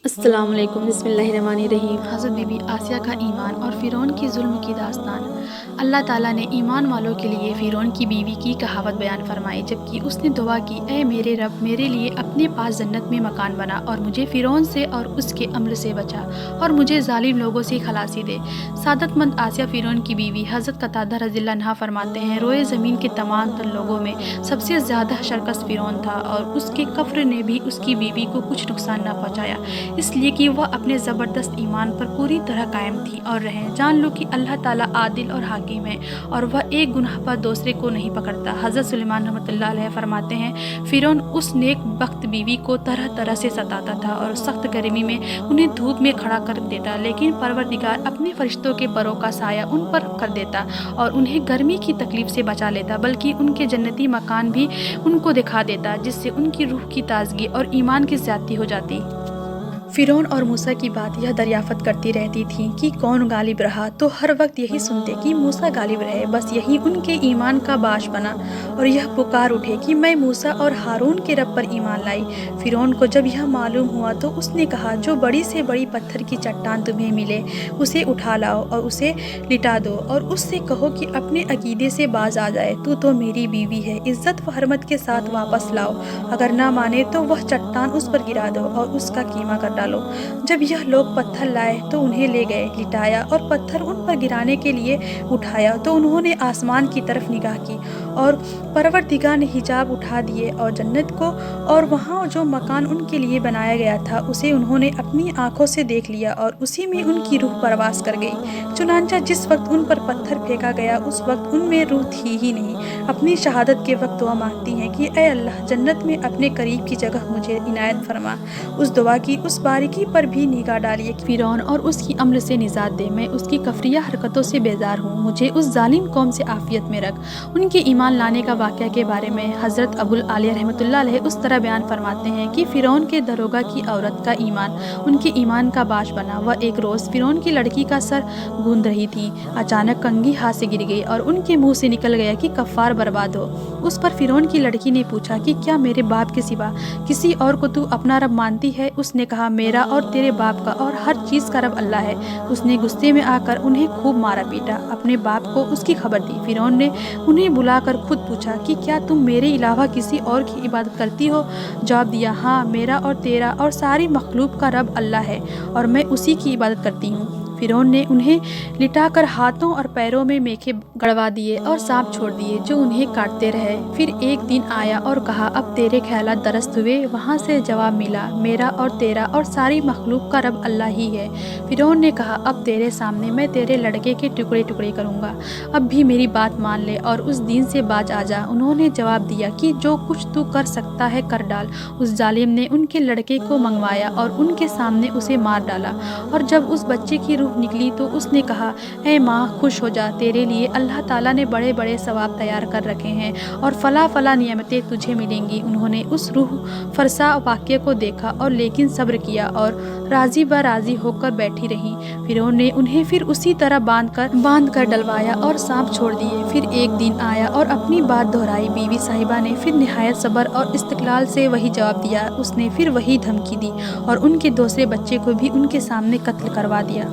السلام علیکم، بسم اللہ الرحمن الرحیم۔ حضرت بی بی آسیہ کا ایمان اور فرعون کی ظلم کی داستان۔ اللہ تعالیٰ نے ایمان والوں کے لیے فرعون کی بیوی کی کہاوت بیان فرمائی، جبکہ اس نے دعا کی، اے میرے رب، میرے لیے اپنے پاس جنت میں مکان بنا اور مجھے فرعون سے اور اس کے عمل سے بچا اور مجھے ظالم لوگوں سے خلاصی دے۔ سعادت مند آسیہ فرعون کی بیوی حضرت قتادہ رضی اللہ عنہ فرماتے ہیں، روئے زمین کے تمام تر لوگوں میں سب سے زیادہ شرکس فرعون تھا اور اس کے کفر نے بھی اس کی بیوی کو کچھ نقصان نہ پہنچایا، اس لیے کہ وہ اپنے زبردست ایمان پر پوری طرح قائم تھی۔ اور رہیں جان لو کہ اللہ تعالیٰ عادل اور حاکم ہے اور وہ ایک گناہ پر دوسرے کو نہیں پکڑتا۔ حضرت سلیمان رحمۃ اللہ علیہ فرماتے ہیں، فرعون اس نیک بخت بیوی کو طرح طرح سے ستاتا تھا اور سخت گرمی میں انہیں دھوپ میں کھڑا کر دیتا، لیکن پروردگار اپنے فرشتوں کے پروں کا سایہ ان پر کر دیتا اور انہیں گرمی کی تکلیف سے بچا لیتا، بلکہ ان کے جنتی مکان بھی ان کو دکھا دیتا، جس سے ان کی روح کی تازگی اور ایمان کی زیادتی ہو جاتی۔ فرعون اور موسیٰ کی بات یہ دریافت کرتی رہتی تھیں کہ کون غالب رہا، تو ہر وقت یہی سنتے کہ موسیٰ غالب رہے۔ بس یہی ان کے ایمان کا باعث بنا اور یہ پکار اٹھے کہ میں موسیٰ اور ہارون کے رب پر ایمان لائی۔ فرعون کو جب یہ معلوم ہوا تو اس نے کہا، جو بڑی سے بڑی پتھر کی چٹان تمہیں ملے اسے اٹھا لاؤ اور اسے لٹا دو اور اس سے کہو کہ اپنے عقیدے سے باز آ جائے، تو میری بیوی ہے، عزت و حرمت کے ساتھ واپس لاؤ، اگر نہ مانے تو وہ چٹان اس پر گرا دو اور اس کا قیمہ کر ڈالو۔ جب یہ لوگ پتھر لائے تو انہیں لے گئے، لٹایا اور پتھر ان پر گرانے کے لیے اٹھایا تو انہوں نے آسمان کی طرف نگاہ کی اور پروردگار نے حجاب اٹھا دیے اور جنت کو اور وہاں جو مکان ان کے لیے بنایا گیا تھا اسے انہوں نے اپنی آنکھوں سے دیکھ لیا اور اسی میں ان کی روح پرواز کر گئی۔ چنانچہ جس وقت ان پر پتھر پھینکا گیا اس وقت ان میں روح تھی ہی نہیں۔ اپنی شہادت کے وقت دعا مانگتی ہیں کہ اے اللہ، جنت میں اپنے قریب کی جگہ مجھے عنایت فرما۔ اس دعا کی اس باریکی پر بھی نگاہ ڈالیے کہ فرعون اور اس کی عمل سے نجات دے، میں اس کی کفریہ حرکتوں سے بیزار ہوں، مجھے اس ظالم قوم سے عافیت میں رکھ۔ ان کے ایمان لانے کا واقعہ کے بارے میں حضرت ابو العالیہ رحمۃ اللہ علیہ اس طرح بیان فرماتے ہیں کہ فرعون کے داروغہ کی عورت کا ایمان ان کے ایمان کا باعث بنا۔ وہ ایک روز فرعون کی لڑکی کا سر گوندھ رہی تھی، اچانک کنگھی ہاتھ سے گر گئی اور ان کے منہ سے نکل گیا کہ کفار برباد ہو۔ اس پر فرعون کی لڑکی نے پوچھا کہ کیا میرے باپ کے سوا کسی اور کو تو اپنا رب مانتی ہے؟ اس نے کہا، میرا اور تیرے باپ کا اور ہر چیز کا رب اللہ ہے۔ اس نے غصے میں آ کر انہیں خوب مارا پیٹا، اپنے باپ کو اس کی خبر دی۔ فرعون نے انہیں بلا کر خود پوچھا کہ کیا تم میرے علاوہ کسی اور کی عبادت کرتی ہو؟ جواب دیا، ہاں، میرا اور تیرا اور ساری مخلوق کا رب اللہ ہے اور میں اسی کی عبادت کرتی ہوں۔ فرعون نے انہیں لٹا کر ہاتھوں اور پیروں میں میخے گڑوا دیے اور سانپ چھوڑ دیے جو انہیں کاٹتے رہے۔ پھر ایک دن آیا اور کہا، اب تیرے خیالات درست ہوئے؟ وہاں سے جواب ملا، میرا اور تیرا اور ساری مخلوق کا رب اللہ ہی ہے۔ فرعون نے کہا، اب تیرے سامنے میں تیرے لڑکے کے ٹکڑے ٹکڑے کروں گا، اب بھی میری بات مان لے اور اس دین سے باز آ جا۔ انہوں نے جواب دیا کہ جو کچھ تو کر سکتا ہے کر ڈال۔ اس ظالم نے ان کے لڑکے کو منگوایا اور ان کے سامنے اسے مار ڈالا، اور جب اس بچے کی روح نکلی تو اس نے کہا، اے ماں، خوش ہو جا، تیرے لیے اللہ تعالیٰ نے بڑے بڑے ثواب تیار کر رکھے ہیں اور فلاں فلاں نعمتیں تجھے ملیں گی۔ انہوں نے اس روح فرسا واقعے کو دیکھا اور لیکن صبر کیا اور راضی راضی ہو کر بیٹھی رہیں۔ فرعون نے انہیں پھر اسی طرح باندھ کر ڈلوایا اور سانپ چھوڑ دیے۔ پھر ایک دن آیا اور اپنی بات دہرائی، بیوی صاحبہ نے پھر نہایت صبر اور استقلال سے وہی جواب دیا۔ اس نے پھر وہی دھمکی دی اور ان کے دوسرے بچے کو بھی ان کے سامنے قتل کروا دیا۔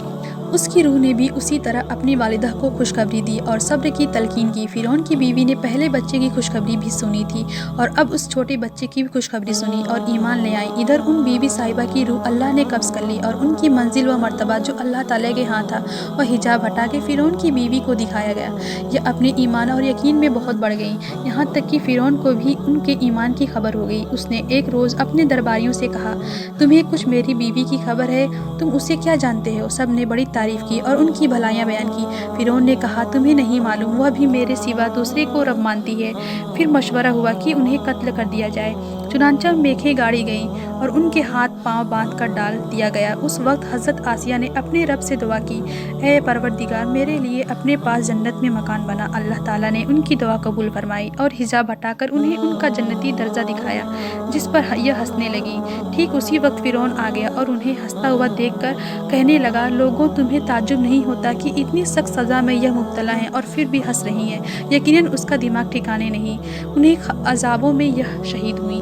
اس کی روح نے بھی اسی طرح اپنی والدہ کو خوشخبری دی اور صبر کی تلقین کی۔ فرعون کی بیوی نے پہلے بچے کی خوشخبری بھی سنی تھی اور اب اس چھوٹے بچے کی بھی خوشخبری سنی اور ایمان لے آئی۔ ادھر ان بیوی صاحبہ کی روح اللہ نے قبض کر لی اور ان کی منزل و مرتبہ جو اللہ تعالیٰ کے ہاں تھا وہ حجاب ہٹا کے فرعون کی بیوی کو دکھایا گیا۔ یہ اپنے ایمان اور یقین میں بہت بڑھ گئیں، یہاں تک کہ فرعون کو بھی ان کے ایمان کی خبر ہو گئی۔ اس نے ایک روز اپنے درباریوں سے کہا، تمہیں کچھ میری بیوی کی خبر ہے؟ تم اسے کیا جانتے ہو؟ سب نے بڑی تعریف کی اور ان کی بھلائیاں بیان کی۔ فرعون نے کہا، تمہیں نہیں معلوم، وہ بھی میرے سوا دوسرے کو رب مانتی ہے۔ پھر مشورہ ہوا کہ انہیں قتل کر دیا جائے۔ چنانچہ میخیں گاڑی گئیں اور ان کے ہاتھ پاؤں باندھ کر ڈال دیا گیا۔ اس وقت حضرت آسیہ نے اپنے رب سے دعا کی، اے پروردگار، میرے لیے اپنے پاس جنت میں مکان بنا۔ اللہ تعالیٰ نے ان کی دعا قبول فرمائی اور حجاب ہٹا کر انہیں ان کا جنتی درجہ دکھایا، جس پر یہ ہنسنے لگیں۔ ٹھیک اسی وقت فرعون آ گیا اور انہیں ہنستا ہوا دیکھ کر کہنے لگا، لوگوں، تمہیں تعجب نہیں ہوتا کہ اتنی سخت سزا میں یہ مبتلا ہیں اور پھر بھی ہنس رہی ہیں؟ یقیناً اس کا دماغ ٹھکانے نہیں، انہیں عذابوں میں یہ شہید ہوئی۔